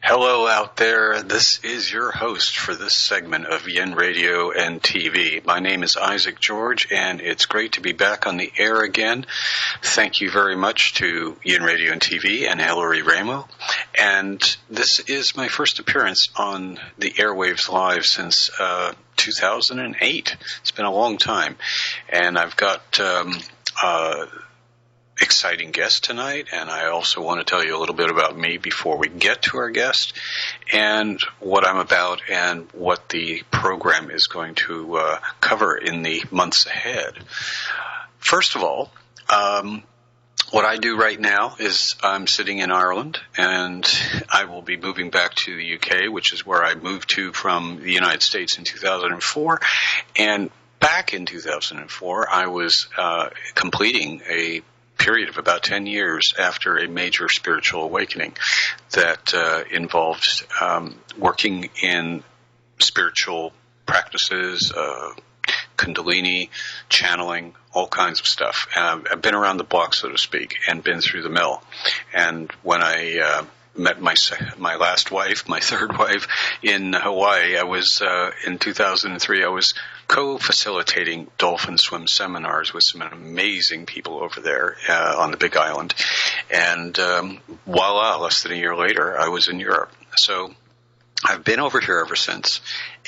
Hello out there. This is your host for this segment of Yin Radio and TV. My name is Isaac George, and it's great to be back on the air again. Thank you very much to Yin Radio and TV and Hillary Raimo. And this is my first appearance on the airwaves live since 2008. It's been a long time. And I've got exciting guest tonight, and I also want to tell you a little bit about me before we get to our guest and what I'm about and what the program is going to cover in the months ahead. First of all, what I do right now is I'm sitting in Ireland, and I will be moving back to the UK, which is where I moved to from the United States in 2004, and back in 2004 I was completing a period of about 10 years after a major spiritual awakening that involved working in spiritual practices, kundalini, channeling, all kinds of stuff. I've been around the block, so to speak, and been through the mill. And when I met my last wife, my third wife, in Hawaii, I was in 2003. I was co-facilitating dolphin swim seminars with some amazing people over there on the Big Island, and voila! Less than a year later, I was in Europe. So I've been over here ever since,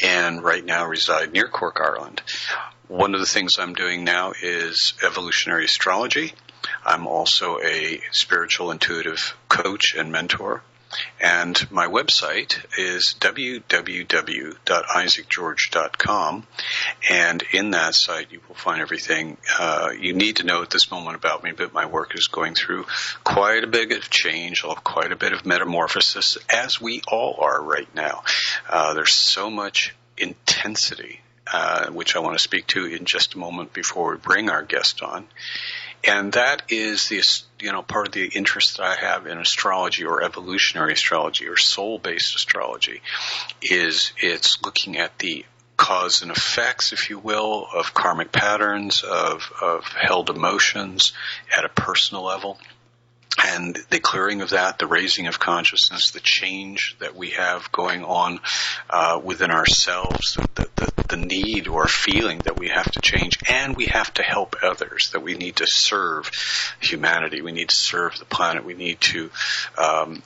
and right now reside near Cork, Ireland. One of the things I'm doing now is evolutionary astrology. I'm also a spiritual intuitive coach and mentor. And my website is www.isaacgeorge.com. And in that site, you will find everything you need to know at this moment about me. But my work is going through quite a bit of change, quite a bit of metamorphosis, as we all are right now. There's so much intensity, which I want to speak to in just a moment before we bring our guest on. And that is the, part of the interest that I have in astrology, or evolutionary astrology, or soul-based astrology, is it's looking at the cause and effects, if you will, of karmic patterns, of held emotions at a personal level. And the clearing of that, the raising of consciousness, the change that we have going on within ourselves, the need or feeling that we have to change, and we have to help others, that we need to serve humanity, we need to serve the planet, we need to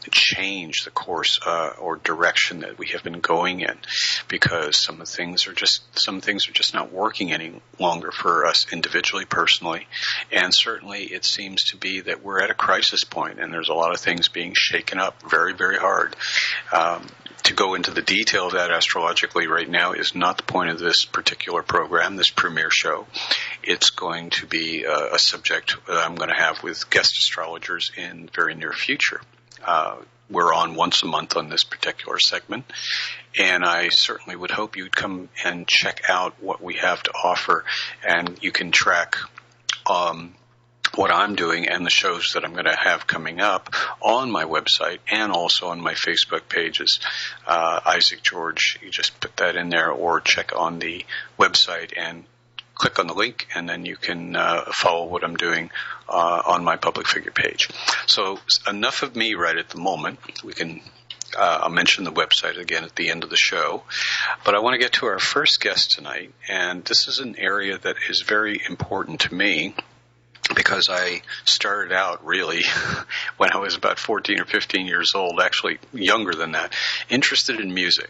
change the course or direction that we have been going in, because some things are just not working any longer for us individually, personally, and certainly it seems to be that we're at a crisis point, and there's a lot of things being shaken up very, very hard. To go into the detail of that astrologically right now is not the point of this particular program, this premiere show. It's going to be a subject that I'm going to have with guest astrologers in the very near future. We're on once a month on this particular segment, and I certainly would hope you'd come and check out what we have to offer, and you can track what I'm doing and the shows that I'm going to have coming up on my website and also on my Facebook pages. Isaac George, you just put that in there, or check on the website and click on the link, and then you can follow what I'm doing on my public figure page. So enough of me right at the moment. We can I'll mention the website again at the end of the show. But I want to get to our first guest tonight, and this is an area that is very important to me, because I started out really when I was about 14 or 15 years old, actually younger than that, interested in music.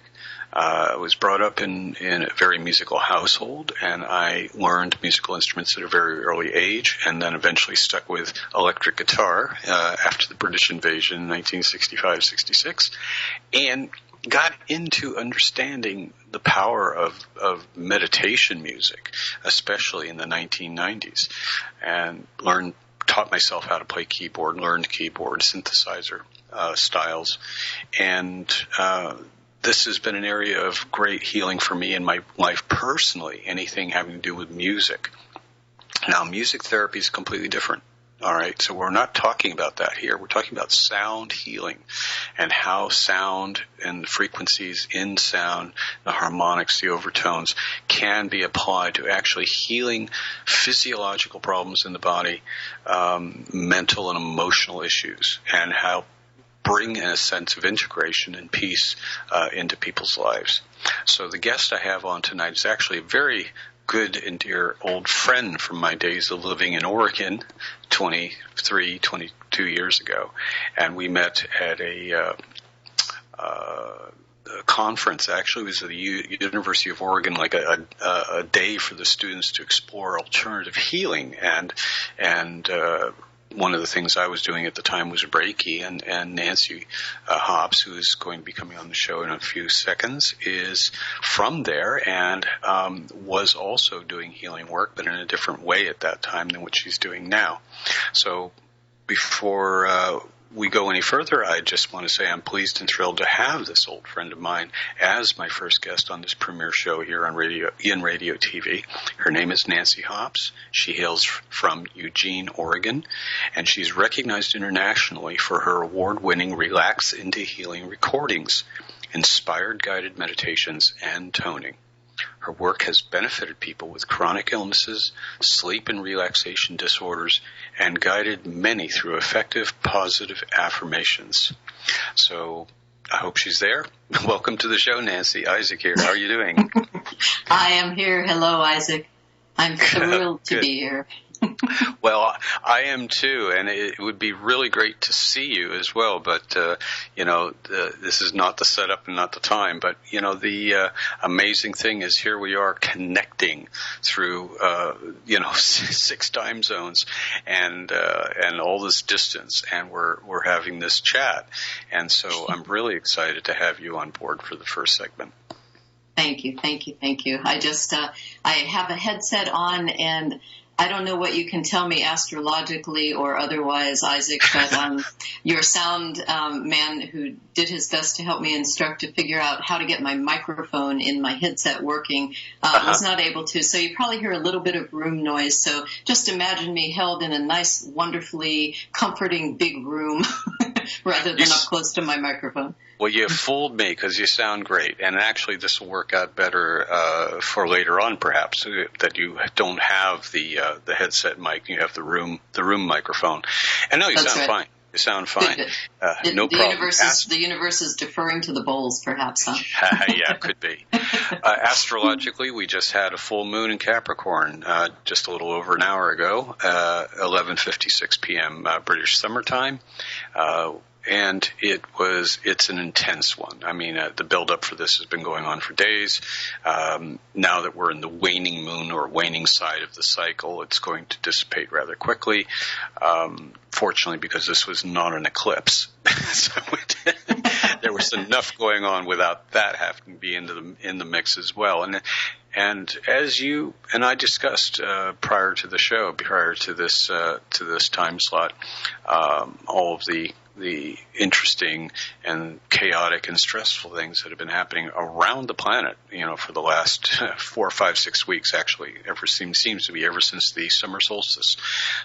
I was brought up in a very musical household, and I learned musical instruments at a very early age, and then eventually stuck with electric guitar after the British invasion in 1965-66, and got into understanding the power of meditation music, especially in the 1990s, and taught myself how to play keyboard, learned keyboard, synthesizer styles, and this has been an area of great healing for me in my life personally, anything having to do with music. Now, music therapy is completely different. All right, so we're not talking about that here. We're talking about sound healing and how sound and the frequencies in sound, the harmonics, the overtones, can be applied to actually healing physiological problems in the body, mental and emotional issues, and how bring a sense of integration and peace into people's lives. So the guest I have on tonight is actually a very good and dear old friend from my days of living in Oregon 22 years ago. And we met at a conference. Actually, it was at the University of Oregon, like a day for the students to explore alternative healing. And one of the things I was doing at the time was Reiki, and Nancy Hobbs, who is going to be coming on the show in a few seconds, is from there and was also doing healing work, but in a different way at that time than what she's doing now. So before we go any further, I just want to say I'm pleased and thrilled to have this old friend of mine as my first guest on this premiere show here on radio TV. Her name is Nancy Hobbs. She hails from Eugene, Oregon, and she's recognized internationally for her award-winning Relax Into Healing recordings, inspired guided meditations, and toning. Her work has benefited people with chronic illnesses, sleep and relaxation disorders, and guided many through effective, positive affirmations. So I hope she's there. Welcome to the show, Nancy. Isaac here. How are you doing? I am here. Hello, Isaac. I'm thrilled to be here. Well, I am too, and it would be really great to see you as well. But this is not the setup and not the time. But the amazing thing is, here we are connecting through 6 time zones and all this distance, and we're having this chat. And so I'm really excited to have you on board for the first segment. Thank you. I just I have a headset on, and I don't know what you can tell me astrologically or otherwise, Isaac, but your sound man who did his best to help me instruct to figure out how to get my microphone in my headset working was not able to. So you probably hear a little bit of room noise. So just imagine me held in a nice, wonderfully comforting big room rather than up close to my microphone. Well, you fooled me because you sound great, and actually this will work out better for later on, perhaps, that you don't have the headset mic, you have the room microphone. And no, you sound fine. You sound fine. No problem. The universe is deferring to the bowls, perhaps, huh? Yeah, could be. Astrologically, we just had a full moon in Capricorn just a little over an hour ago, 11:56 p.m. British summertime. And it's an intense one. I mean, the build-up for this has been going on for days. Now that we're in the waning moon or waning side of the cycle, it's going to dissipate rather quickly. Fortunately, because this was not an eclipse, so there was enough going on without that having to be in the mix as well. And as you and I discussed prior to the show, prior to this time slot, all of the interesting and chaotic and stressful things that have been happening around the planet, for the last 4, 5, 6 weeks, actually, seems to be ever since the summer solstice.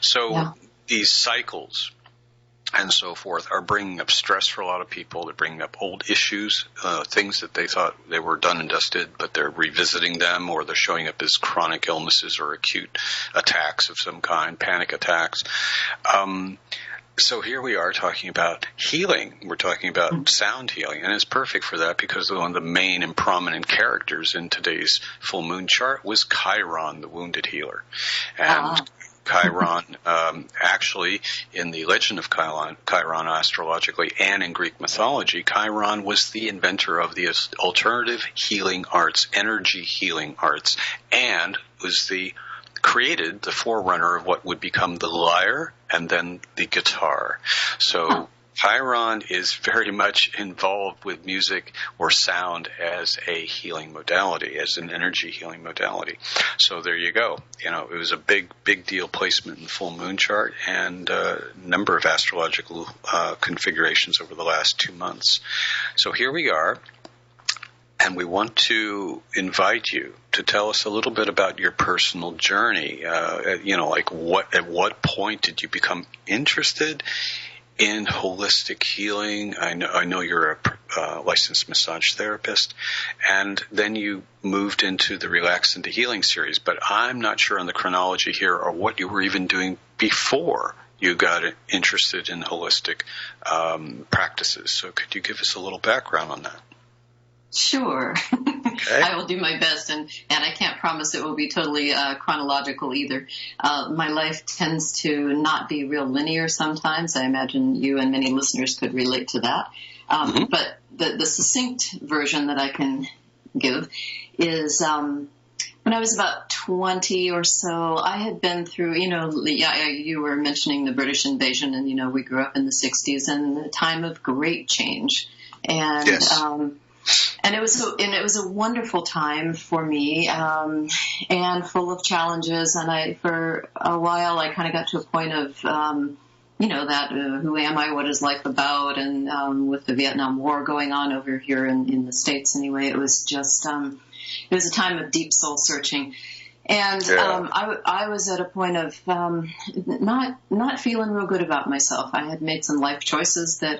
So these cycles and so forth are bringing up stress for a lot of people. They're bringing up old issues, things that they thought they were done and dusted, but they're revisiting them, or they're showing up as chronic illnesses or acute attacks of some kind, panic attacks. So here we are talking about healing. We're talking about sound healing, and it's perfect for that because one of the main and prominent characters in today's full moon chart was Chiron, the wounded healer. And Chiron, actually, in the legend of Chiron astrologically and in Greek mythology, Chiron was the inventor of the alternative healing arts, energy healing arts, and was created the forerunner of what would become the lyre and then the guitar. So Chiron is very much involved with music or sound as a healing modality, as an energy healing modality. So there you go. It was a big deal placement in the full moon chart and a number of astrological configurations over the last 2 months. So here we are. And we want to invite you to tell us a little bit about your personal journey. At what point did you become interested in holistic healing? I know you're a licensed massage therapist, and then you moved into the Relax Into Healing series. But I'm not sure on the chronology here or what you were even doing before you got interested in holistic practices. So could you give us a little background on that? Sure. Okay. I will do my best, and I can't promise it will be totally chronological either. My life tends to not be real linear sometimes. I imagine you and many listeners could relate to that. But the succinct version that I can give is when I was about 20 or so, I had been through, you were mentioning the British invasion, and, we grew up in the 60s and a time of great change. And yes. And it was a wonderful time for me, and full of challenges. And for a while, I kind of got to a point of, who am I? What is life about? And with the Vietnam War going on over here in the States, anyway, it was just it was a time of deep soul searching. And I was at a point of not feeling real good about myself. I had made some life choices that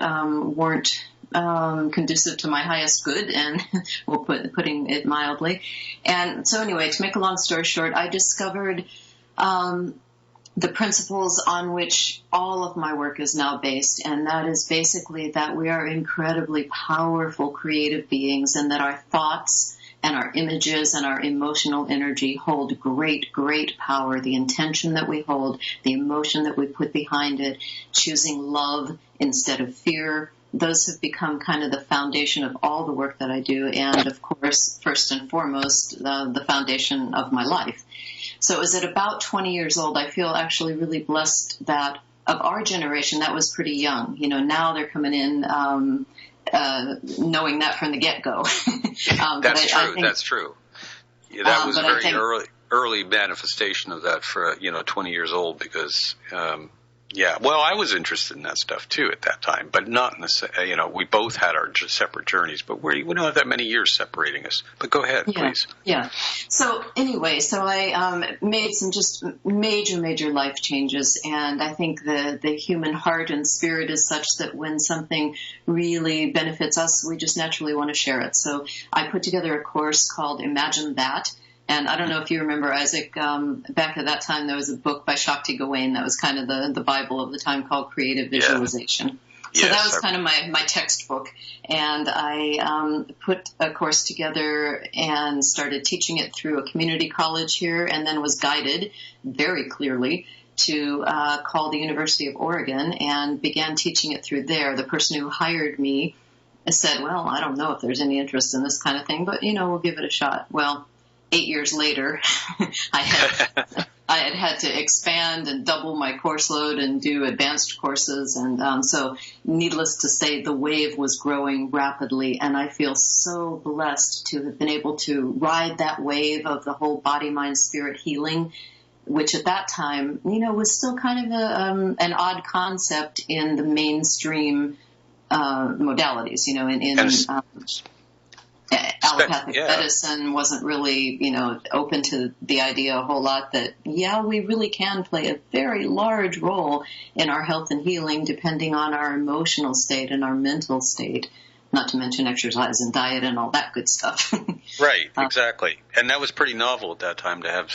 weren't conducive to my highest good, and putting it mildly. And so anyway, to make a long story short, I discovered the principles on which all of my work is now based, and that is basically that we are incredibly powerful creative beings, and that our thoughts and our images and our emotional energy hold great, great power. The intention that we hold, the emotion that we put behind it, choosing love instead of fear, those have become kind of the foundation of all the work that I do, and of course, first and foremost, the foundation of my life. So it was at about 20 years old, I feel actually really blessed that of our generation, that was pretty young. Now they're coming in knowing that from the get-go. That's true. Yeah, that was a very early manifestation of that for 20 years old, because well, I was interested in that stuff too at that time, but not in the we both had our separate journeys, but we don't have that many years separating us. But go ahead, please. Yeah. So anyway, I made some just major life changes, and I think the human heart and spirit is such that when something really benefits us, we just naturally want to share it. So I put together a course called Imagine That. And I don't know if you remember, Isaac, back at that time there was a book by Shakti Gawain that was kind of the Bible of the time called Creative Visualization. Yeah. So that was kind of my textbook. And I put a course together and started teaching it through a community college here, and then was guided very clearly to call the University of Oregon, and began teaching it through there. The person who hired me said, well, I don't know if there's any interest in this kind of thing, but, we'll give it a shot. Well, 8 years later, I had to expand and double my course load and do advanced courses. And so needless to say, the wave was growing rapidly. And I feel so blessed to have been able to ride that wave of the whole body, mind, spirit healing, which at that time, was still kind of an odd concept in the mainstream modalities, allopathic medicine wasn't really, open to the idea a whole lot that, we really can play a very large role in our health and healing depending on our emotional state and our mental state, not to mention exercise and diet and all that good stuff. Right, exactly. And that was pretty novel at that time to have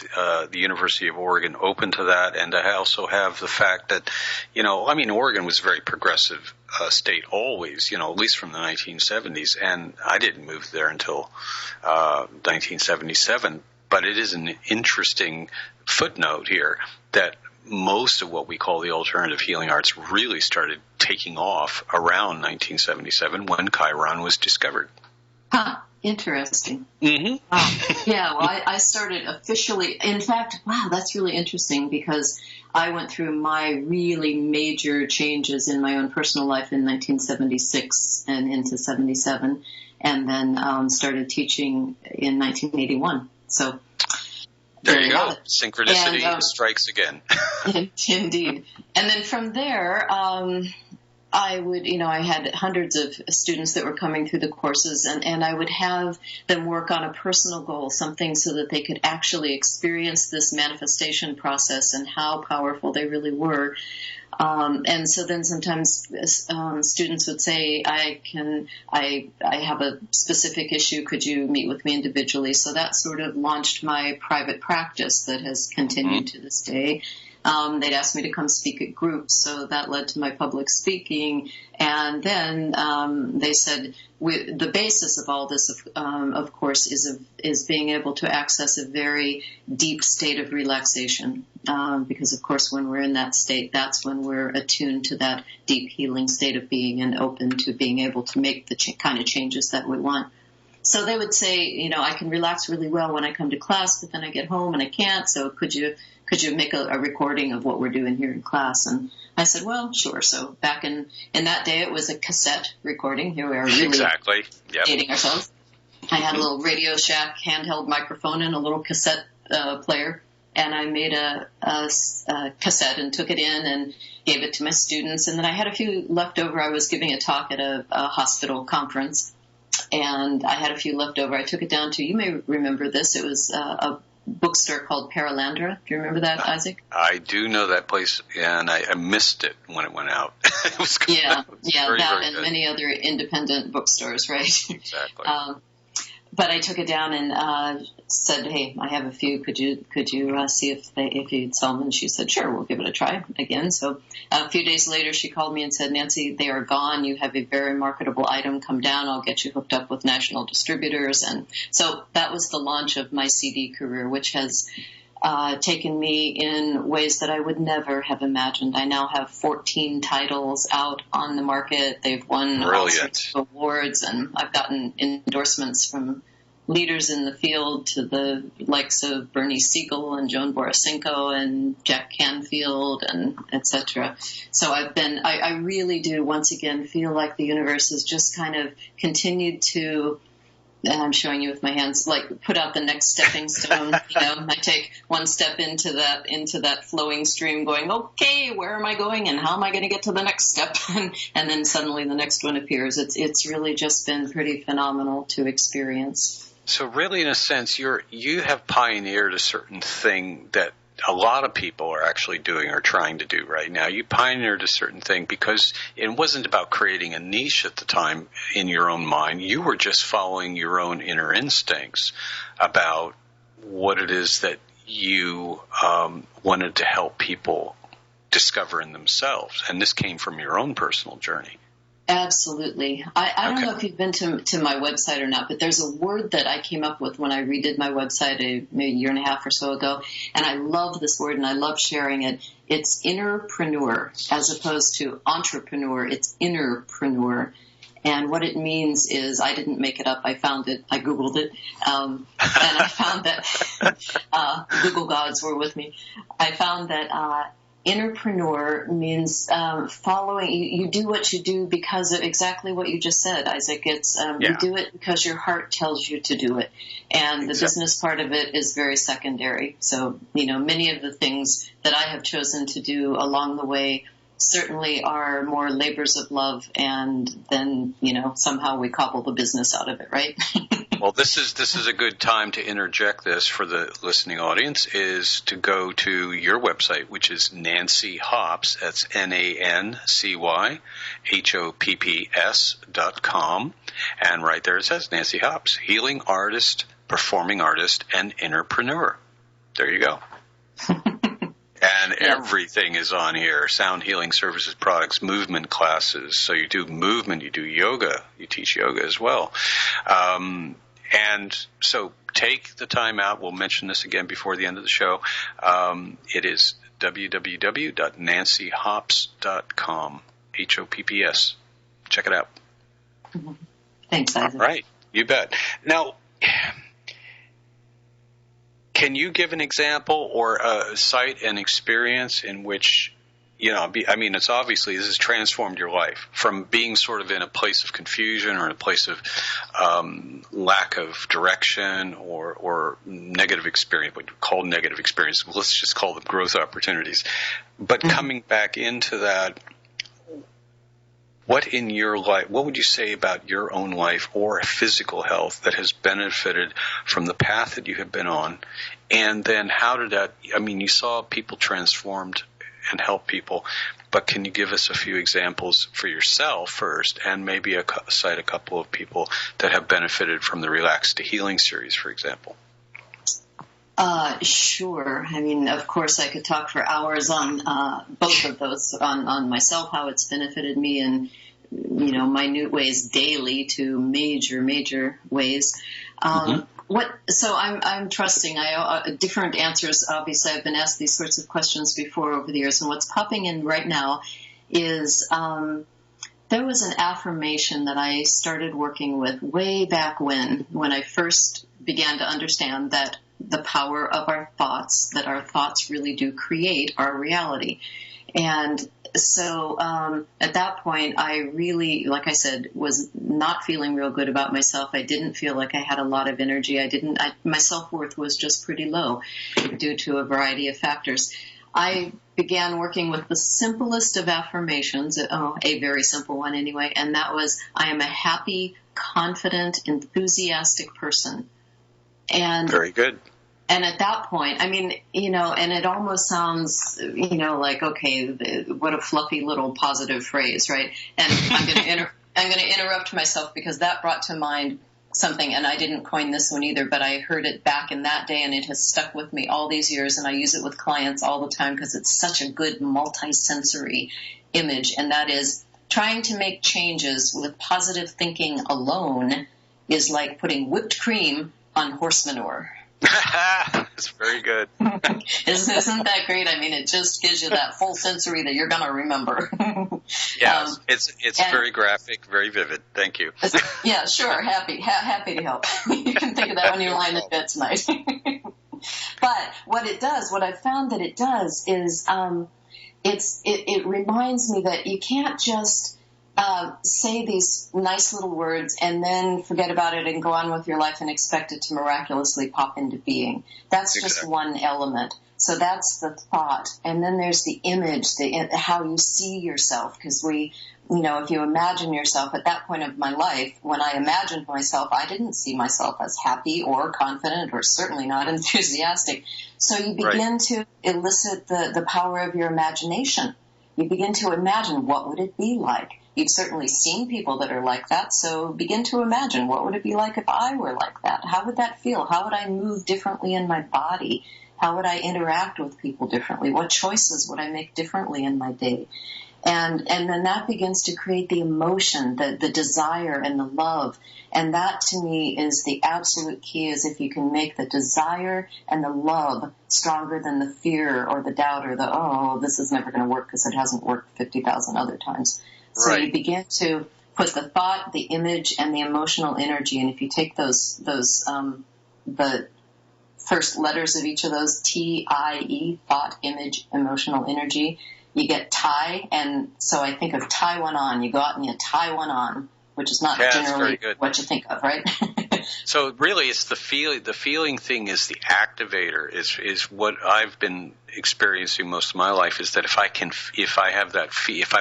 the University of Oregon open to that, and to also have the fact that, Oregon was a very progressive state always, at least from the 1970s, and I didn't move there until 1977. But it is an interesting footnote here that most of what we call the alternative healing arts really started taking off around 1977 when Chiron was discovered. Huh. Interesting. Mm-hmm. Yeah, well, I started officially. In fact, wow, that's really interesting, because I went through my really major changes in my own personal life in 1976 and into 77, and then started teaching in 1981. So there you go. Synchronicity strikes again. Indeed. And then from there, I had hundreds of students that were coming through the courses, and I would have them work on a personal goal, something so that they could actually experience this manifestation process and how powerful they really were. And so then sometimes students would say, I have a specific issue, could you meet with me individually? So that sort of launched my private practice that has continued to this day. they'd asked me to come speak at groups, so that led to my public speaking. And then they said the basis of all this, of course, is being able to access a very deep state of relaxation. Because, of course, when we're in that state, that's when we're attuned to that deep healing state of being and open to being able to make the kind of changes that we want. So they would say, I can relax really well when I come to class, but then I get home and I can't. So could you make a recording of what we're doing here in class? And I said, well, sure. So back in that day, it was a cassette recording. Here we are really exactly. Yep. dating ourselves. I had a little Radio Shack handheld microphone and a little cassette player. And I made a cassette and took it in and gave it to my students. And then I had a few left over. I was giving a talk at a hospital conference. And I had a few left over. I took it down to, you may remember this, it was a bookstore called Paralandra. Do you remember that, Isaac? I do know that place, and I missed it when it went out. It was good. Yeah, very, that very and good. Many other independent bookstores, right? Exactly. But I took it down and said, "Hey, I have a few. Could you see if you'd sell them?" And she said, "Sure, we'll give it a try again." So a few days later, she called me and said, "Nancy, they are gone. You have a very marketable item. Come down. I'll get you hooked up with national distributors." And so that was the launch of my CD career, which has taken me in ways that I would never have imagined. I now have 14 titles out on the market. They've won all sorts of awards, and I've gotten endorsements from leaders in the field to the likes of Bernie Siegel and Joan Borisenko and Jack Canfield and etc. So I really do once again feel like the universe has just kind of continued to, and I'm showing you with my hands, like put out the next stepping stone. I take one step into that flowing stream going, okay, where am I going and how am I going to get to the next step? And then suddenly the next one appears. It's really just been pretty phenomenal to experience. So really, in a sense, you have pioneered a certain thing that a lot of people are actually doing or trying to do right now. You pioneered a certain thing because it wasn't about creating a niche at the time in your own mind. You were just following your own inner instincts about what it is that you wanted to help people discover in themselves. And this came from your own personal journey. Absolutely. I don't know if you've been to my website or not, but there's a word that I came up with when I redid my website maybe a year and a half or so ago, and I love this word and I love sharing it. It's innerpreneur as opposed to entrepreneur. It's innerpreneur. And what it means is, I didn't make it up. I found it. I Googled it. And I found that Google gods were with me. I found that innerpreneur means following. You do what you do because of exactly what you just said, Isaac. It's you do it because your heart tells you to do it, and the business part of it is very secondary. So many of the things that I have chosen to do along the way certainly are more labors of love, and then somehow we cobble the business out of it, right? Well, this is a good time to interject this for the listening audience, is to go to your website, which is Nancy Hopps. That's NancyHopps.com. And right there it says Nancy Hopps, healing artist, performing artist, and innerpreneur. There you go. And everything is on here. Sound healing services, products, movement classes. So you do movement, you do yoga, you teach yoga as well. And so take the time out. We'll mention this again before the end of the show. It is www.nancyhopps.com. HOPPS. Check it out. Thanks, Isaac. All right. You bet. Now, can you give an example or cite an experience in which, it's obviously this has transformed your life from being sort of in a place of confusion or in a place of lack of direction or negative experience, what you call negative experience. Let's just call them growth opportunities. But coming back into that, what in your life, what would you say about your own life or physical health that has benefited from the path that you have been on? And then how did that, you saw people transformed and help people, but can you give us a few examples for yourself first, and maybe cite a couple of people that have benefited from the Relax to Healing series, for example? Sure. I mean, of course, I could talk for hours on both of those, on myself, how it's benefited me in, minute ways daily to major ways. So I'm trusting. Different answers. Obviously, I've been asked these sorts of questions before over the years, and what's popping in right now is there was an affirmation that I started working with way back when I first began to understand that the power of our thoughts, that our thoughts really do create our reality. And so at that point, I really, like I said, was not feeling real good about myself. I didn't feel like I had a lot of energy. My self-worth was just pretty low due to a variety of factors. I began working with the simplest of affirmations, a very simple one anyway, and that was, I am a happy, confident, enthusiastic person. And very good. And at that point, I mean, and it almost sounds, like, okay, what a fluffy little positive phrase, right? And I'm going to interrupt myself because that brought to mind something, and I didn't coin this one either, but I heard it back in that day, and it has stuck with me all these years, and I use it with clients all the time because it's such a good multi-sensory image, and that is trying to make changes with positive thinking alone is like putting whipped cream on horse manure. It's very good. Isn't that great? I mean, it just gives you that full sensory that you're going to remember. Yes, it's very graphic, very vivid. Thank you. Yeah, sure. Happy to help. You can think of that when you're lying in bed tonight. But what I've found that it does is it reminds me that you can't just say these nice little words and then forget about it and go on with your life and expect it to miraculously pop into being. That's just one element. So that's the thought. And then there's the image, how you see yourself. Because if you imagine yourself at that point of my life, when I imagined myself, I didn't see myself as happy or confident or certainly not enthusiastic. So you begin to elicit the power of your imagination. You begin to imagine, what would it be like? You've certainly seen people that are like that, so begin to imagine, what would it be like if I were like that? How would that feel? How would I move differently in my body? How would I interact with people differently? What choices would I make differently in my day? And then that begins to create the emotion, the desire and the love. And that to me is the absolute key, is if you can make the desire and the love stronger than the fear or the doubt or this is never going to work because it hasn't worked 50,000 other times. So you begin to put the thought, the image, and the emotional energy. And if you take those the first letters of each of those, T-I-E, thought, image, emotional energy, you get tie. And so I think of tie one on. You go out and you tie one on, which is not generally what you think of, right? So really, it's the feeling. The feeling thing is the activator. Is what I've been experiencing most of my life. Is that if I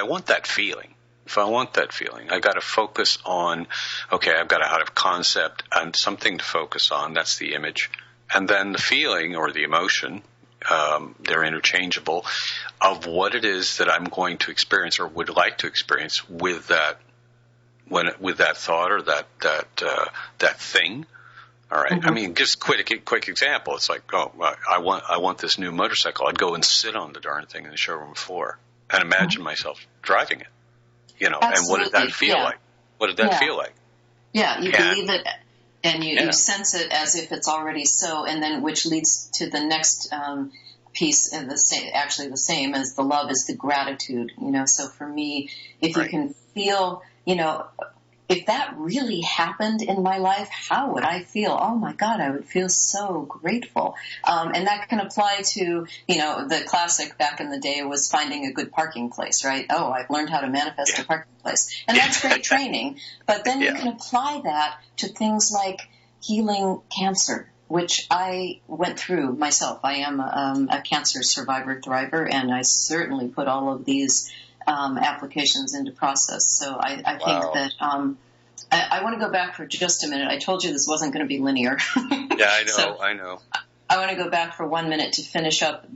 want that feeling, I got to focus on. Okay, I've got to have a concept and something to focus on. That's the image, and then the feeling or the emotion. They're interchangeable. Of what it is that I'm going to experience or would like to experience with that. With that thought or that thing, all right. Mm-hmm. I mean, just quick example. It's like, I want this new motorcycle. I'd go and sit on the darn thing in the showroom floor and imagine myself driving it. Absolutely. And what did that feel like? What did that feel like? Yeah, you believe it, and you sense it as if it's already so, and then which leads to the next piece, and the same as the love is the gratitude. So for me, if you can feel. If that really happened in my life, how would I feel? Oh my God, I would feel so grateful. And that can apply to, the classic back in the day was finding a good parking place, right? Oh, I've learned how to manifest a parking place. And that's great training. But then you can apply that to things like healing cancer, which I went through myself. I am a cancer survivor thriver, and I certainly put all of these applications into process. So I think that I want to go back for just a minute. I told you this wasn't going to be linear. Yeah, I know. I know. I want to go back for 1 minute to finish up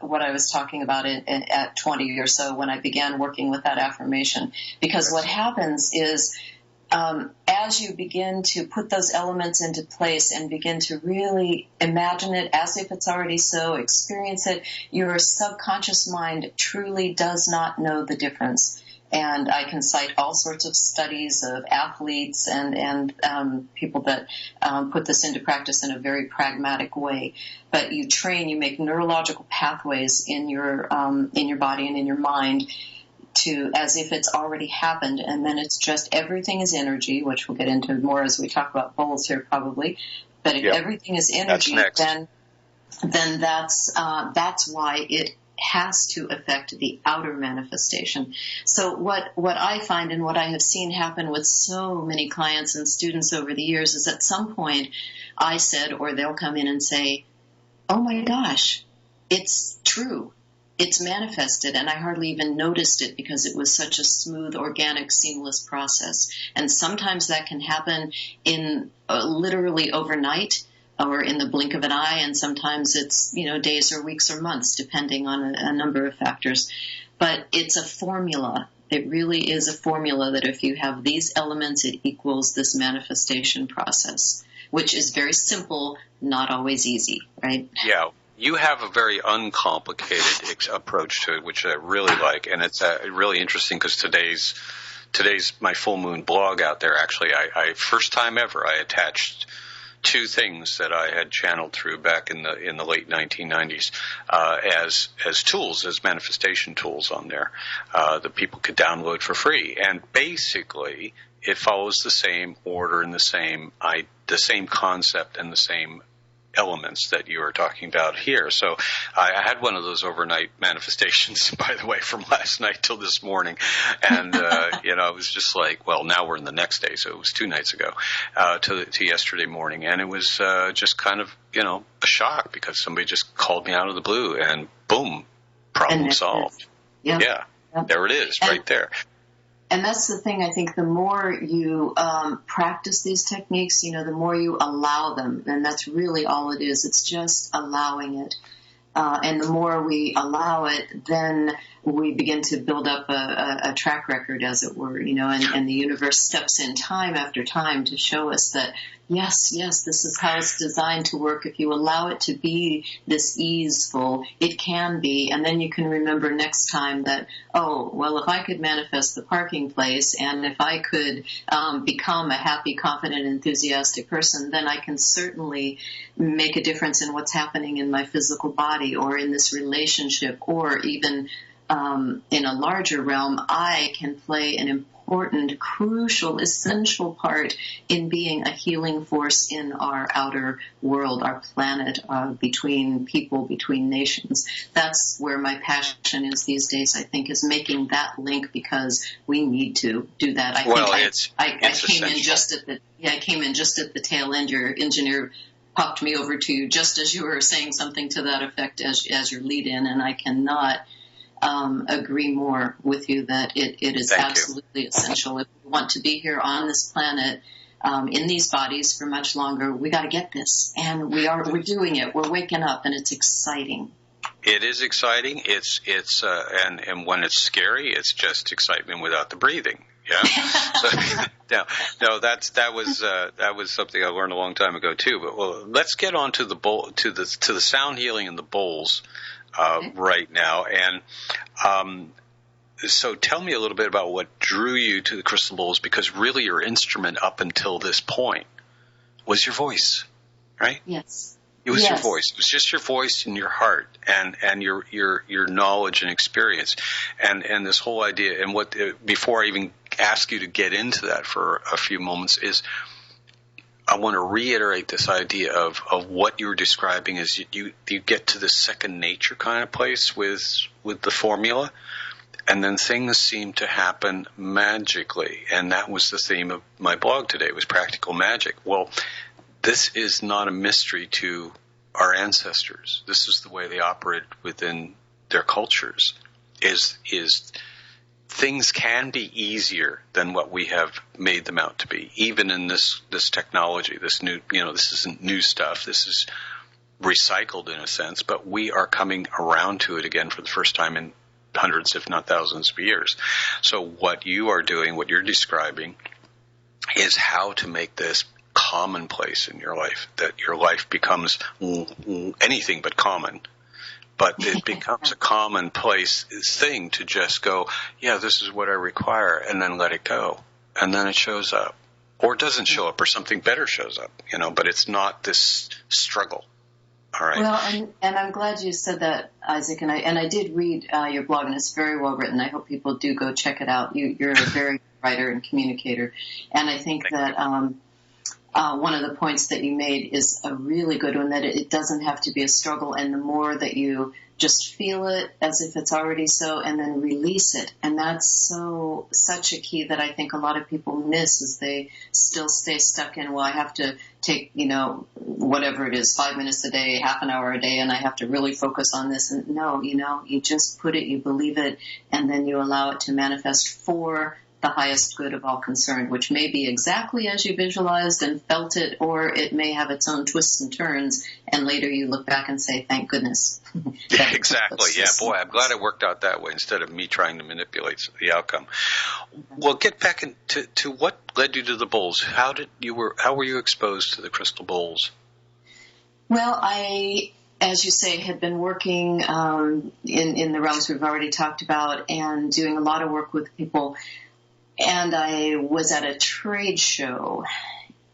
what I was talking about at 20 or so when I began working with that affirmation. Because what happens is as you begin to put those elements into place and begin to really imagine it as if it's already so, experience it, your subconscious mind truly does not know the difference. And I can cite all sorts of studies of athletes and people that put this into practice in a very pragmatic way. But you train, you make neurological pathways in your body and in your mind to as if it's already happened, and then it's just everything is energy, which we'll get into more as we talk about bowls here probably. But if everything is energy, then that's why it has to affect the outer manifestation. So what I find and what I have seen happen with so many clients and students over the years is at some point I said, or they'll come in and say, oh my gosh, it's true. It's manifested, and I hardly even noticed it because it was such a smooth, organic, seamless process. And sometimes that can happen in literally overnight or in the blink of an eye, and sometimes it's, days or weeks or months, depending on a number of factors. But it's a formula. It really is a formula that if you have these elements, it equals this manifestation process, which is very simple, not always easy, right? Yeah. You have a very uncomplicated approach to it, which I really like, and it's really interesting because today's my full moon blog out there. Actually, I first time ever I attached two things that I had channeled through back in the late 1990s as tools, as manifestation tools on there that people could download for free, and basically it follows the same order and the same concept and the same elements that you are talking about here. So I had one of those overnight manifestations, by the way, from last night till this morning. And, I was just like, well, now we're in the next day. So it was 2 nights ago to yesterday morning. And it was just kind of, a shock because somebody just called me out of the blue and boom, problem solved. Yeah, there it is right there. And that's the thing, I think the more you practice these techniques, the more you allow them. And that's really all it is. It's just allowing it. And the more we allow it, then we begin to build up a track record, as it were, and the universe steps in time after time to show us that, yes, this is how it's designed to work. If you allow it to be this easeful, it can be. And then you can remember next time that, oh, well, if I could manifest the parking place and if I could become a happy, confident, enthusiastic person, then I can certainly make a difference in what's happening in my physical body or in this relationship, or even in a larger realm, I can play an important, crucial, essential part in being a healing force in our outer world, our planet, between people, between nations. That's where my passion is these days, I think, is making that link, because we need to do that. I came in just at the tail end. Your engineer popped me over to you just as you were saying something to that effect as your lead in, and I cannot agree more with you that it is absolutely essential. If we want to be here on this planet in these bodies for much longer, we got to get this, and we're doing it. We're waking up, and it's exciting. It is exciting. And when it's scary, it's just excitement without the breathing. Yeah. So, that was something I learned a long time ago too. But let's get on to the sound healing and the bowls right now. And so tell me a little bit about what drew you to the crystal bowls, because really your instrument up until this point was your voice, right? Yes. It was your voice. It was just your voice and your heart and your knowledge and experience and this whole idea. And before I even ask you to get into that for a few moments, is I want to reiterate this idea of what you were describing is you get to this second nature kind of place with the formula, and then things seem to happen magically. And that was the theme of my blog today, was practical magic. Well, this is not a mystery to our ancestors. This is the way they operate within their cultures. Is things can be easier than what we have made them out to be, even in this technology, this new, this isn't new stuff. This is recycled in a sense, but we are coming around to it again for the first time in hundreds, if not thousands of years. So what you are doing, what you're describing, is how to make this commonplace in your life, that your life becomes anything but common. But it becomes a commonplace thing to just go, yeah, this is what I require, and then let it go. And then it shows up. Or it doesn't show up, or something better shows up, but it's not this struggle. All right. Well, and I'm glad you said that, Isaac, and I did read your blog, and it's very well written. I hope people do go check it out. You're a very good writer and communicator. And I think that one of the points that you made is a really good one, that it doesn't have to be a struggle, and the more that you just feel it as if it's already so, and then release it. And that's such a key that I think a lot of people miss, is they still stay stuck in, well, I have to take, whatever it is, 5 minutes a day, half an hour a day, and I have to really focus on this. And no, you just put it, you believe it, and then you allow it to manifest for the highest good of all concerned, which may be exactly as you visualized and felt it, or it may have its own twists and turns, and later you look back and say, thank goodness. Yeah, exactly. Yeah, boy, I'm glad it worked out that way instead of me trying to manipulate the outcome. Well, get back to what led you to the bowls. How were you exposed to the crystal bowls? Well, I, as you say, had been working in the realms we've already talked about, and doing a lot of work with people. And I was at a trade show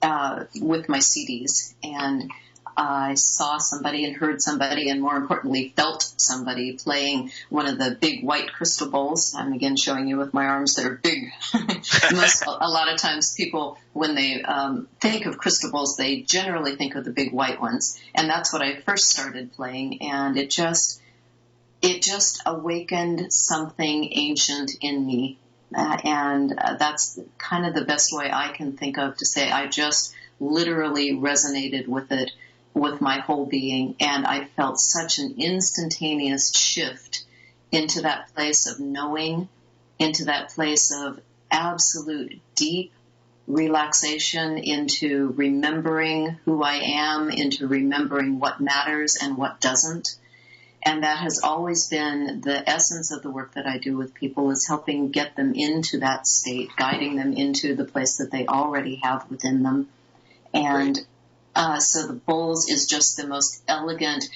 with my CDs, and I saw somebody and heard somebody, and more importantly, felt somebody playing one of the big white crystal bowls. I'm again showing you with my arms that are big. A lot of times people, when they think of crystal bowls, they generally think of the big white ones. And that's what I first started playing, and it just awakened something ancient in me. And that's kind of the best way I can think of to say I just literally resonated with it with my whole being. And I felt such an instantaneous shift into that place of knowing, into that place of absolute deep relaxation, into remembering who I am, into remembering what matters and what doesn't. And that has always been the essence of the work that I do with people, is helping get them into that state, guiding them into the place that they already have within them. And so the bowls is just the most elegant.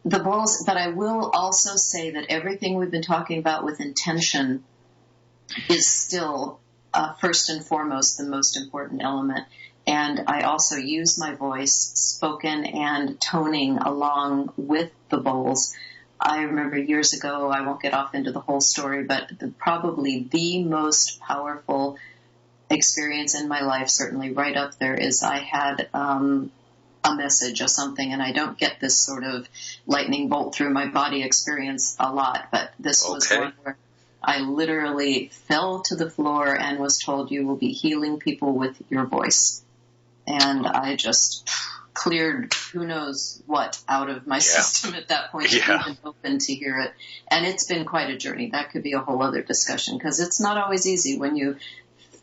The bowls, but I will also say that everything we've been talking about with intention is still first and foremost the most important element. And I also use my voice, spoken and toning, along with the bowls. I remember years ago, I won't get off into the whole story, but probably the most powerful experience in my life, certainly right up there, is I had a message or something, and I don't get this sort of lightning bolt through my body experience a lot, but this was one where I literally fell to the floor and was told, you will be healing people with your voice. And I just cleared who knows what out of my system at that point, even open to hear it. And it's been quite a journey. That could be a whole other discussion, because it's not always easy when you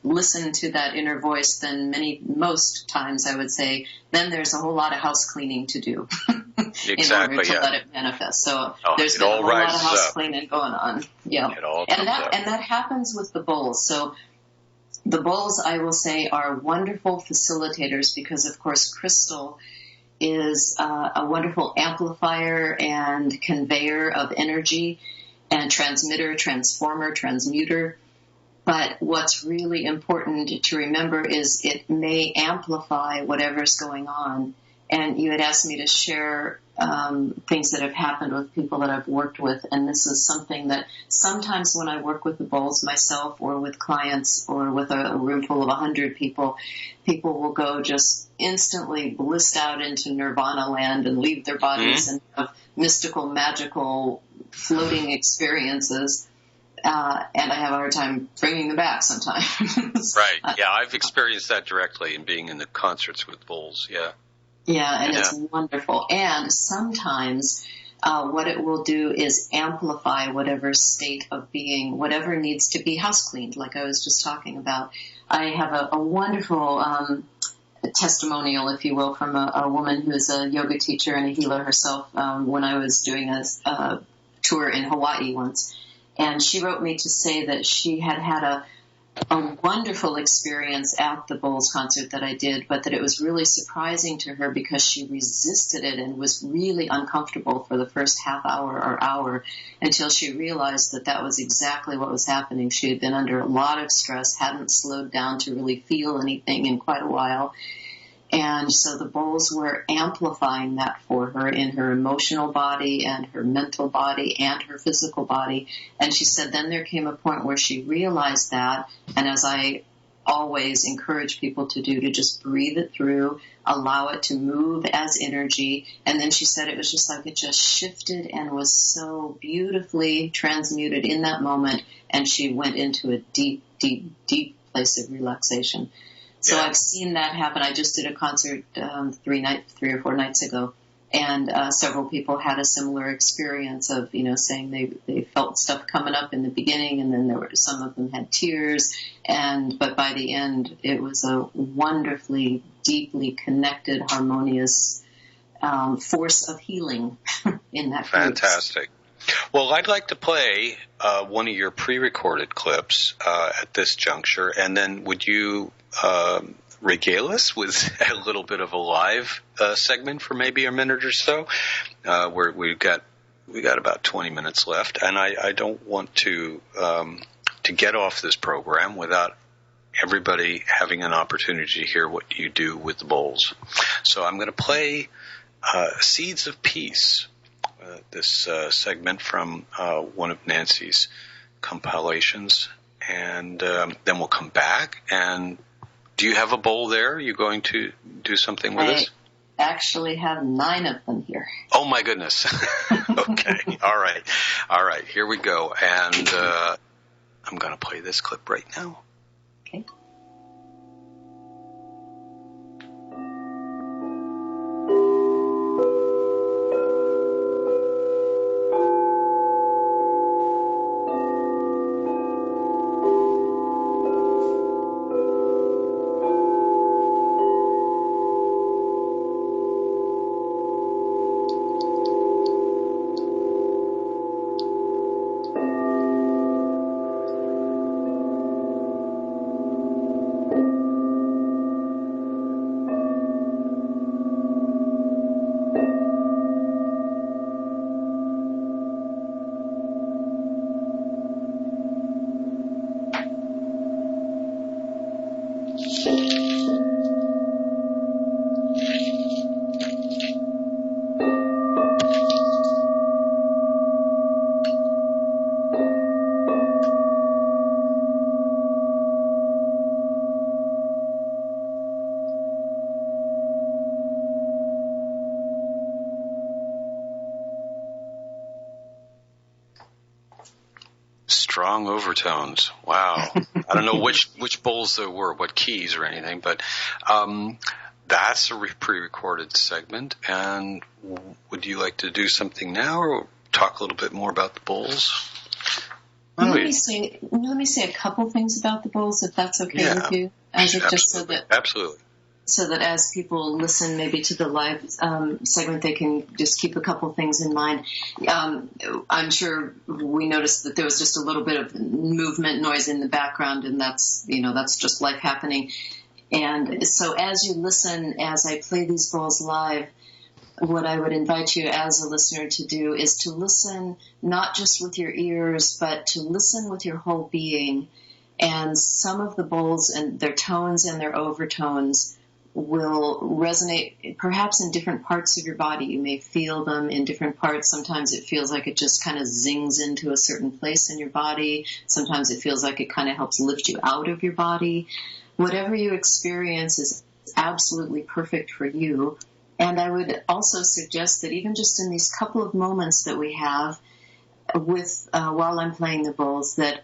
listen to that inner voice. Then most times I would say, then there's a whole lot of house cleaning to do in order to let it manifest. So there's been a whole lot of house cleaning going on. Yeah. And that happens with the bowls. So the bowls, I will say, are wonderful facilitators, because, of course, crystal is a wonderful amplifier and conveyor of energy, and transmitter, transformer, transmuter. But what's really important to remember is it may amplify whatever's going on. And you had asked me to share things that have happened with people that I've worked with. And this is something that sometimes when I work with the bowls myself, or with clients, or with a room full of 100 people, people will go just instantly blissed out into nirvana land and leave their bodies and have mystical, magical, floating experiences. And I have a hard time bringing them back sometimes. Right. Yeah, I've experienced that directly in being in the concerts with bowls. Yeah. Yeah, and it's wonderful. And sometimes what it will do is amplify whatever state of being, whatever needs to be house cleaned, like I was just talking about. I have a wonderful testimonial, if you will, from a woman who's a yoga teacher and a healer herself when I was doing a tour in Hawaii once. And she wrote me to say that she had a wonderful experience at the Bowles concert that I did, but that it was really surprising to her because she resisted it and was really uncomfortable for the first half hour or hour until she realized that that was exactly what was happening. She had been under a lot of stress, hadn't slowed down to really feel anything in quite a while. And so the bowls were amplifying that for her in her emotional body and her mental body and her physical body. And she said then there came a point where she realized that, and as I always encourage people to do, to just breathe it through, allow it to move as energy. And then she said it was just like it just shifted and was so beautifully transmuted in that moment. And she went into a deep, deep, deep place of relaxation. So I've seen that happen. I just did a concert 3 or 4 nights ago, and several people had a similar experience of, saying they felt stuff coming up in the beginning, and then some of them had tears, but by the end, it was a wonderfully, deeply connected, harmonious force of healing in that group. Fantastic. Well, I'd like to play one of your pre-recorded clips at this juncture, and then would you regale us with a little bit of a live segment for maybe a minute or so? Where we got about 20 minutes left, and I don't want to get off this program without everybody having an opportunity to hear what you do with the bowls. So I'm going to play Seeds of Peace. This segment from one of Nancy's compilations, and then we'll come back. And do you have a bowl there? Are you going to do something with us? I actually have 9 of them here. Oh, my goodness. Okay. All right. Here we go. And I'm going to play this clip right now. Okay. Strong overtones. Wow. I don't know which bowls there were, what keys or anything, but that's a pre-recorded segment. And would you like to do something now or talk a little bit more about the bowls? Let me say a couple things about the bowls, if that's okay with you. Absolutely. So that as people listen maybe to the live segment, they can just keep a couple things in mind. I'm sure we noticed that there was just a little bit of movement noise in the background, and that's just life happening. And so as you listen, as I play these bowls live, what I would invite you as a listener to do is to listen not just with your ears, but to listen with your whole being. And some of the bowls and their tones and their overtones will resonate perhaps in different parts of your body. You may feel them in different parts. Sometimes it feels like it just kind of zings into a certain place in your body. Sometimes it feels like it kind of helps lift you out of your body. Whatever you experience is absolutely perfect for you. And I would also suggest that even just in these couple of moments that we have with while I'm playing the bowls, that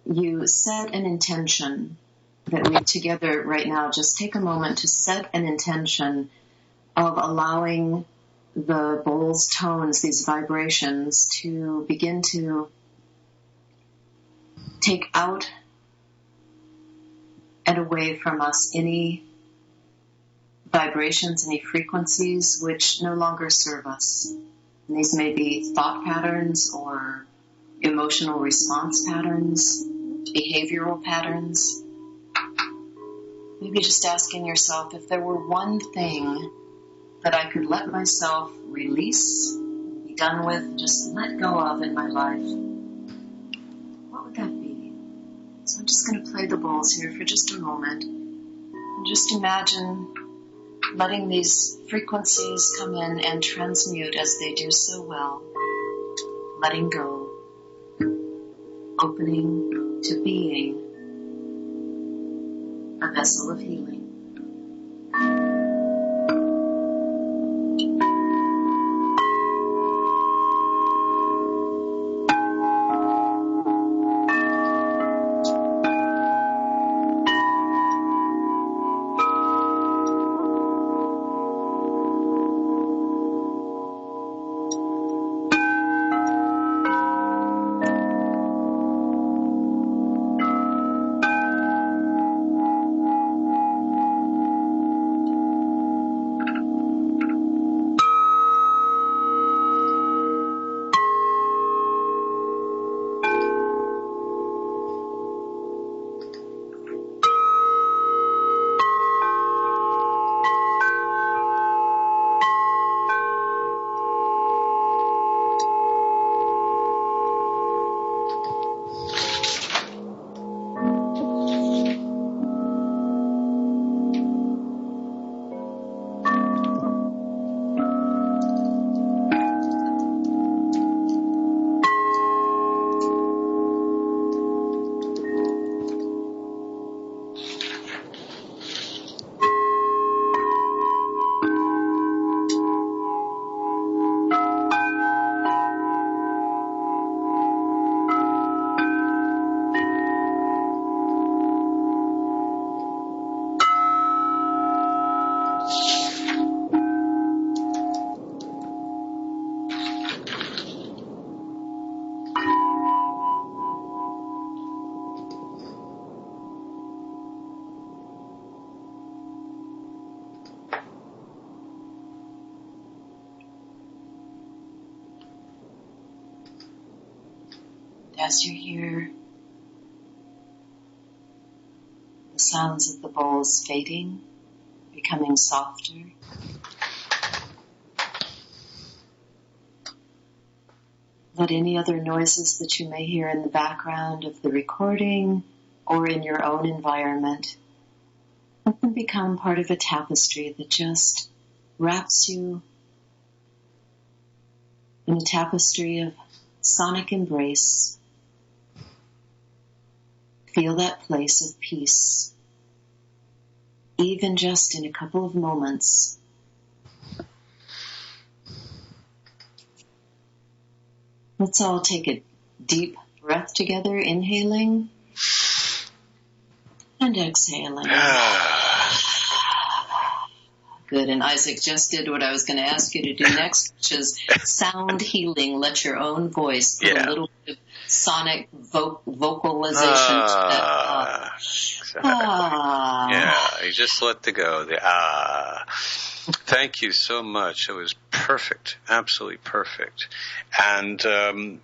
you set an intention, that we together right now just take a moment to set an intention of allowing the bowl's tones, these vibrations, to begin to take out and away from us any vibrations, any frequencies which no longer serve us. And these may be thought patterns or emotional response patterns. behavioral patterns. Maybe just asking yourself, if there were one thing that I could let myself release, be done with, just let go of in my life, what would that be? So I'm just going to play the bowls here for just a moment. And just imagine letting these frequencies come in and transmute as they do so well. Letting go. Opening to being a vessel of healing. As you hear the sounds of the bowls fading, becoming softer, let any other noises that you may hear in the background of the recording or in your own environment, let them become part of a tapestry that just wraps you in a tapestry of sonic embrace. Feel that place of peace, even just in a couple of moments. Let's all take a deep breath together, inhaling and exhaling. Good, and Isaac just did what I was going to ask you to do next, which is sound healing. Let your own voice put a little bit of sonic vocalization to that. Exactly. Yeah, you just let the go. Thank you so much. It was perfect, absolutely perfect. And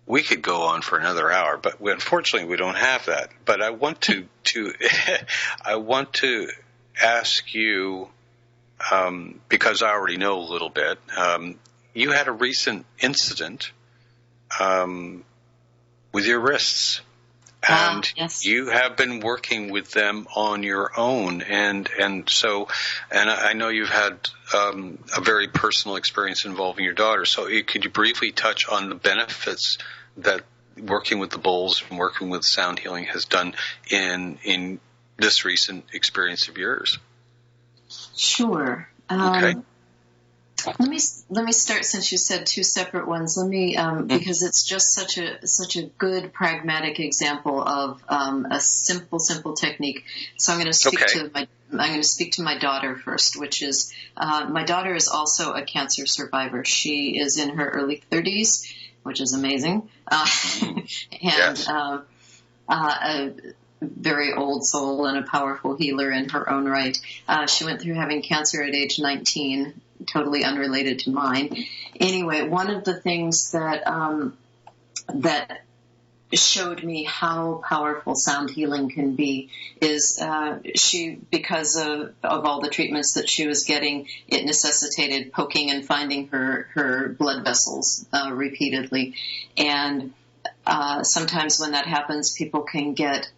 we could go on for another hour, but unfortunately we don't have that. But I want to I want to ask you, because I already know a little bit, you had a recent incident with your wrists. And yes. You have been working with them on your own, and I know you've had a very personal experience involving your daughter. So could you briefly touch on the benefits that working with the bowls and working with sound healing has done in this recent experience of yours? Sure. Okay. Let me start, since you said two separate ones. Let me because it's just such a good pragmatic example of a simple technique. So I'm going to speak to my daughter first, which is my daughter is also a cancer survivor. She is in her early 30s, which is amazing, and yes. A very old soul and a powerful healer in her own right. She went through having cancer at age 19. Totally unrelated to mine. Anyway, one of the things that showed me how powerful sound healing can be is she, because of all the treatments that she was getting, it necessitated poking and finding her blood vessels repeatedly. And sometimes when that happens, people can get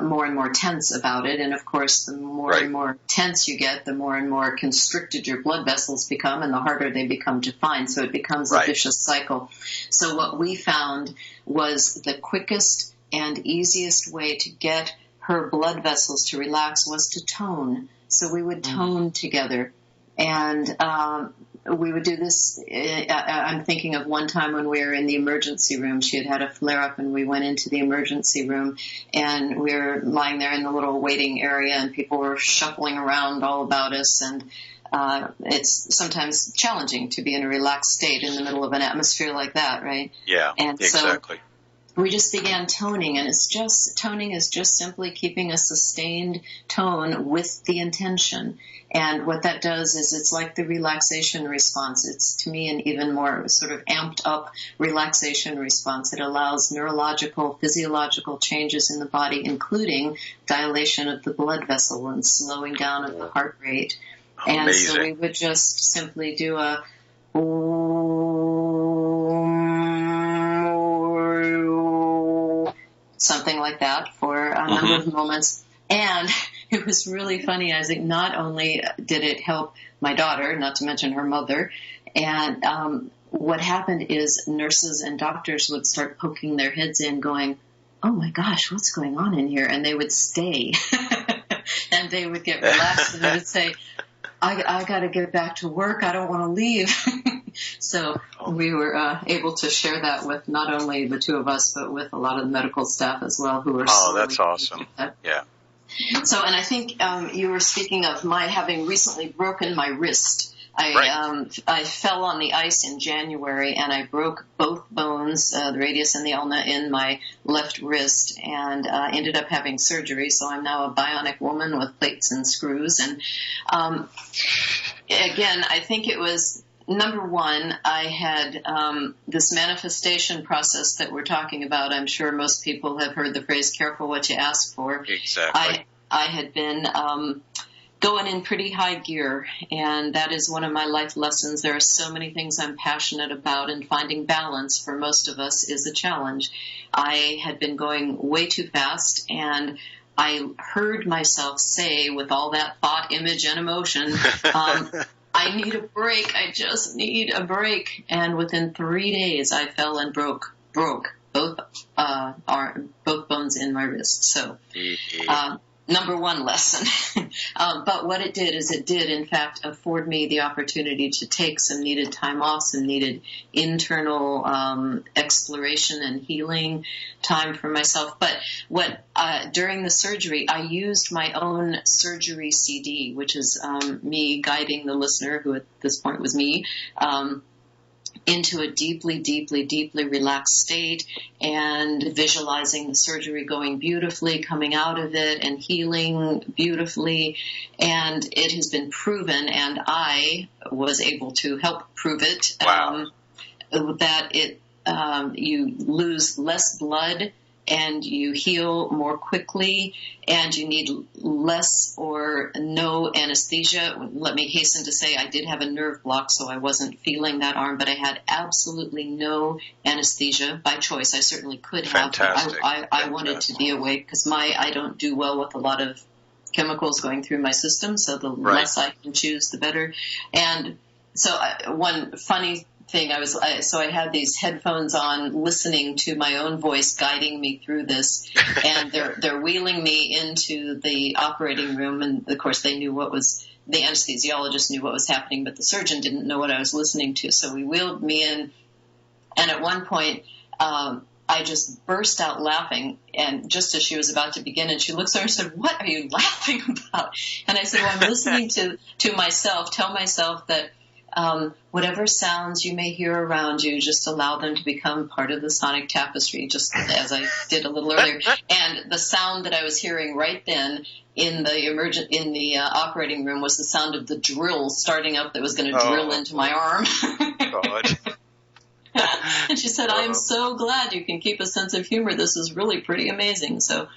more and more tense about it. And of course, the more and more tense you get, the more and more constricted your blood vessels become, and the harder they become to find. So it becomes a vicious cycle. So what we found was the quickest and easiest way to get her blood vessels to relax was to tone. So we would tone together. And we would do this. I'm thinking of one time when we were in the emergency room. She had a flare-up, and we went into the emergency room, and we were lying there in the little waiting area, and people were shuffling around all about us. And it's sometimes challenging to be in a relaxed state in the middle of an atmosphere like that, right? Yeah, and exactly. So we just began toning, and toning is just simply keeping a sustained tone with the intention. And what that does is it's like the relaxation response. It's, to me, an even more sort of amped up relaxation response. It allows neurological, physiological changes in the body, including dilation of the blood vessel and slowing down of the heart rate. Amazing. And so we would just simply do a something like that for a number of moments. And it was really funny, Isaac. Not only did it help my daughter, not to mention her mother, and what happened is nurses and doctors would start poking their heads in going, oh my gosh, what's going on in here? And they would stay. And they would get relaxed, and they would say, I got to get back to work. I don't want to leave. So we were able to share that with not only the two of us, but with a lot of the medical staff as well, who are that's awesome. Yeah. So, and I think you were speaking of my having recently broken my wrist. I fell on the ice in January, and I broke both bones, the radius and the ulna, in my left wrist, and ended up having surgery. So I'm now a bionic woman with plates and screws. And again, I think it was, number one, I had this manifestation process that we're talking about. I'm sure most people have heard the phrase, careful what you ask for. Exactly. I had been going in pretty high gear, and that is one of my life lessons. There are so many things I'm passionate about, and finding balance for most of us is a challenge. I had been going way too fast, and I heard myself say, with all that thought, image, and emotion, I need a break. I just need a break. And within 3 days, I fell and broke both bones in my wrist. So, number one lesson. But what it did is it did, in fact, afford me the opportunity to take some needed time off, some needed internal exploration and healing time for myself. But during the surgery, I used my own surgery CD, which is me guiding the listener, who at this point was me, into a deeply, deeply, deeply relaxed state, and visualizing the surgery going beautifully, coming out of it and healing beautifully. And it has been proven, and I was able to help prove it, that you lose less blood and you heal more quickly, and you need less or no anesthesia. Let me hasten to say I did have a nerve block, so I wasn't feeling that arm, but I had absolutely no anesthesia by choice. I certainly could have. Fantastic. I wanted to be awake because I don't do well with a lot of chemicals going through my system, so the less I can choose, the better. And so one funny thing, I had these headphones on, listening to my own voice guiding me through this, and they're wheeling me into the operating room, and of course the anesthesiologist knew what was happening, but the surgeon didn't know what I was listening to. So we wheeled me in, and at one point I just burst out laughing, and just as she was about to begin, and she looks over and said, "What are you laughing about?" And I said, "Well, I'm listening to myself, tell myself that whatever sounds you may hear around you, just allow them to become part of the sonic tapestry," just as I did a little earlier. And the sound that I was hearing right then in the operating room was the sound of the drill starting up that was going to drill into my arm. God. And she said, I am so glad you can keep a sense of humor. This is really pretty amazing. So,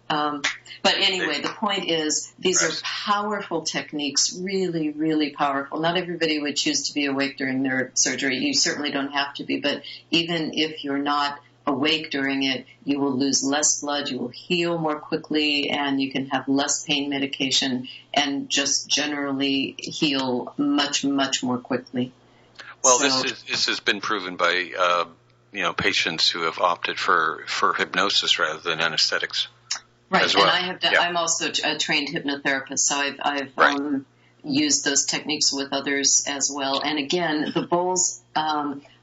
but anyway, the point is these are powerful techniques, really, really powerful. Not everybody would choose to be awake during their surgery. You certainly don't have to be, but even if you're not awake during it, you will lose less blood, you will heal more quickly, and you can have less pain medication and just generally heal much, much more quickly. Well, this has been proven by patients who have opted for hypnosis rather than anesthetics. Right, as well. And I'm also a trained hypnotherapist, so I've used those techniques with others as well. And again, the bowls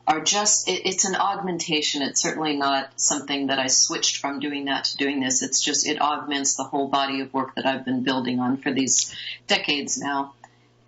are just, it's an augmentation. It's certainly not something that I switched from doing that to doing this. It's just, it augments the whole body of work that I've been building on for these decades now.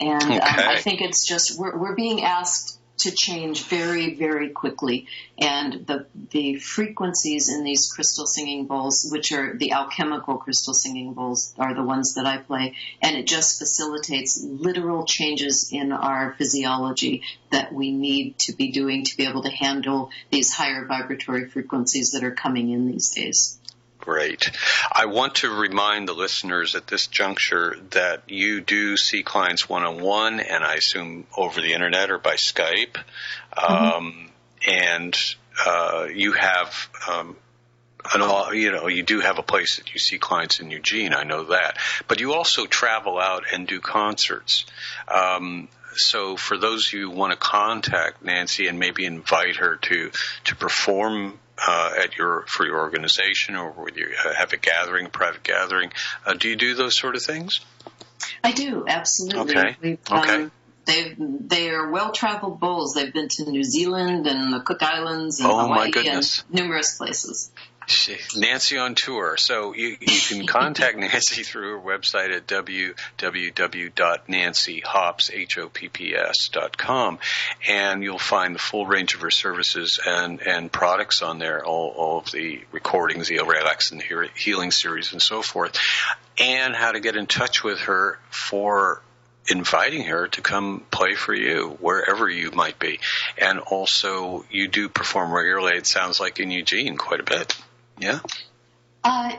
And I think it's just, we're being asked to change very, very quickly. And the frequencies in these crystal singing bowls, which are the alchemical crystal singing bowls, are the ones that I play. And it just facilitates literal changes in our physiology that we need to be doing to be able to handle these higher vibratory frequencies that are coming in these days. Great. I want to remind the listeners at this juncture that you do see clients one-on-one, and I assume over the internet or by Skype. And you have, you do have a place that you see clients in Eugene. I know that. But you also travel out and do concerts. So for those who want to contact Nancy and maybe invite her to perform for your organization, or would you have a private gathering? Do you do those sort of things? I do, absolutely. Okay. They are well-traveled bowls. They've been to New Zealand and the Cook Islands and Hawaii and numerous places. Nancy on tour. So you can contact Nancy through her website at www.nancyhopps.com, and you'll find the full range of her services and products on there, all of the recordings, the Relax Into Healing series and so forth, and how to get in touch with her for inviting her to come play for you wherever you might be. And also you do perform regularly, it sounds like, in Eugene quite a bit. Yeah. I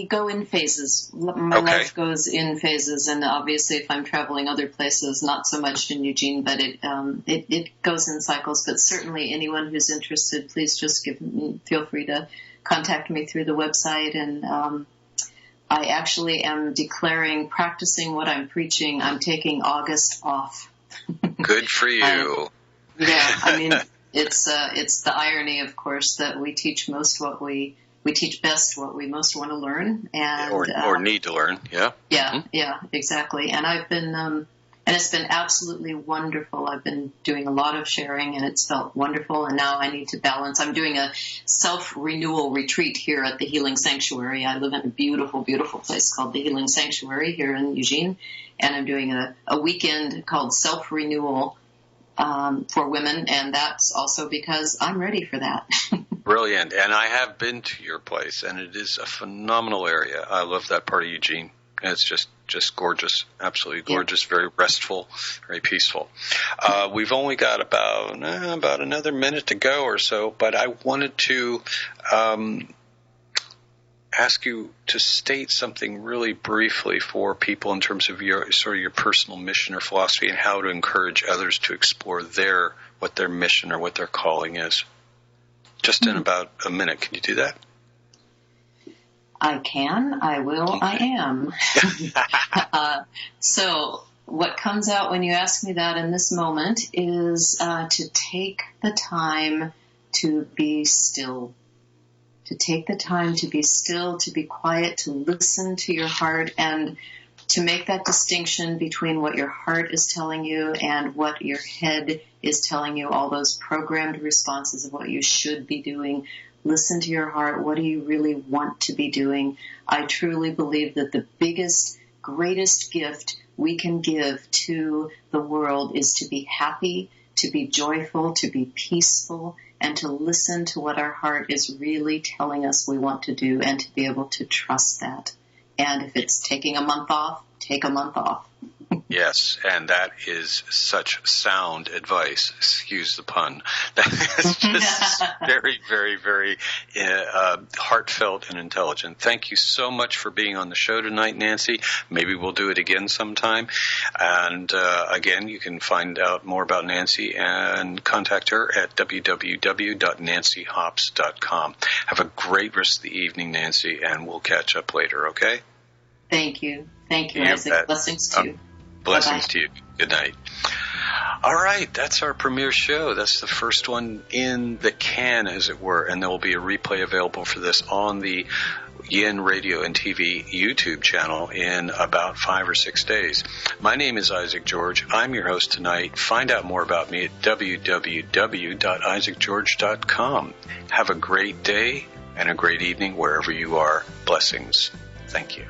go in phases. My life goes in phases, and obviously, if I'm traveling other places, not so much in Eugene, but it goes in cycles. But certainly, anyone who's interested, please just feel free to contact me through the website. And I actually am practicing what I'm preaching. I'm taking August off. Good for you. I mean. It's the irony, of course, that we teach best what we most want to learn, and or need to learn. Yeah. Yeah, exactly. And I've been and it's been absolutely wonderful. I've been doing a lot of sharing, and it's felt wonderful. And now I need to balance. I'm doing a self-renewal retreat here at the Healing Sanctuary. I live in a beautiful, beautiful place called the Healing Sanctuary here in Eugene, and I'm doing a weekend called Self-Renewal for women, and that's also because I'm ready for that. Brilliant. And I have been to your place, and it is a phenomenal area. I love that part of Eugene. It's just gorgeous, absolutely gorgeous, very restful, very peaceful. We've only got about another minute to go or so, but I wanted to ask you to state something really briefly for people in terms of your personal mission or philosophy, and how to encourage others to explore what their mission or what their calling is. Just in about a minute. Can you do that? I can. I will. I am. So what comes out when you ask me that in this moment is to take the time to be still. To take the time to be still, to be quiet, to listen to your heart, and to make that distinction between what your heart is telling you and what your head is telling you, all those programmed responses of what you should be doing. Listen to your heart. What do you really want to be doing? I truly believe that the biggest, greatest gift we can give to the world is to be happy, to be joyful, to be peaceful, and to listen to what our heart is really telling us we want to do, and to be able to trust that. And if it's taking a month off, take a month off. Yes, and that is such sound advice. Excuse the pun. That is just very, very, very heartfelt and intelligent. Thank you so much for being on the show tonight, Nancy. Maybe we'll do it again sometime. And again, you can find out more about Nancy and contact her at www.nancyhops.com. Have a great rest of the evening, Nancy, and we'll catch up later, okay? Thank you. Thank you, Isaac. Blessings to you. Blessings Bye-bye. to you. Good night. All right, that's our premiere show. That's the first one in the can, as it were, and there will be a replay available for this on the Yin Radio and TV YouTube channel in about 5 or 6 days. My name is Isaac George. I'm your host tonight. Find out more about me at www.isaacgeorge.com. Have a great day and a great evening wherever you are. Blessings. Thank you.